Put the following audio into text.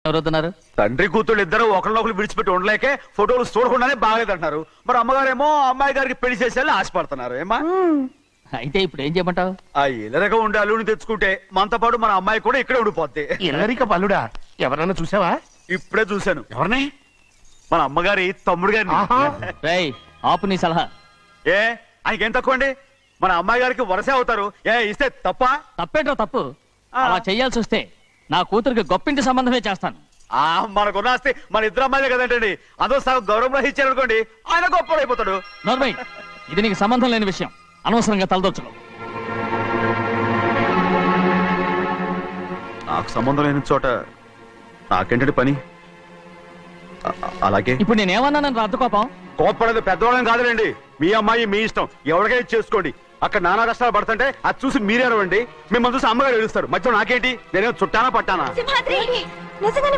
ఎవరవుతున్నారు? తండ్రి కూతురు ఇద్దరు ఒకరినొకరు విడిచిపెట్టి ఉండలేకే ఫోటోలు చూడకుండానే బాగలేదంటున్నారు. మరి అమ్మగారేమో అమ్మాయి గారికి పెళ్లి చేసేయాలని ఆశపడుతున్నారు. ఏమా అయితే ఇప్పుడు ఏం చేయమంటావు? ఆ ఇల్లరగా ఉండే అల్లుని తెచ్చుకుంటే మనతో పాటు మన అమ్మాయి కూడా ఇక్కడే ఉండిపోద్ది. ఇల్లరిక పల్లుడా? ఎవరన్నా చూసావా? ఇప్పుడే చూశాను. ఎవరిని? మన అమ్మగారి తమ్ముడు గారిని. రేయ్ ఆపు నీ సలహా. ఏ ఆయనకేం తక్కువ అండి? మన అమ్మాయి గారికి వరసే అవుతారు. ఏ ఇస్తే తప్ప? తప్పేంటో తప్పు. అలా చెయ్యాల్సి వస్తే నా కూతురికి గొప్పింటి సంబంధమే చేస్తాను. మనకున్న ఆస్తి మన ఇద్దరు అమ్మాయిలే కదంటండి. అదో సగం గౌరవం ఇచ్చారనుకోండి, ఆయన గొప్పడు అయిపోతాడు. నోర్మై, ఇది నీకు సంబంధం లేని విషయం. అనవసరంగా తలదొచ్చుకో. నాకు సంబంధం లేని చోట నాకేంటంటే పని. అలాగే ఇప్పుడు నేనేమన్నానని రద్దు కోపం? కోప్పడేది పెద్దవాళ్ళని కాదులేండి. మీ అమ్మాయి మీ ఇష్టం, ఎవరికైనా చేసుకోండి. అక్కడ నానా కష్టాలు పడుతుంటే అది చూసి మీరేనవండి. మిమ్మల్ని చూసి అమ్మగారు ఏడుస్తారు. మధ్యలో నాకేంటి? నేనేం చుట్టానా పట్టానా?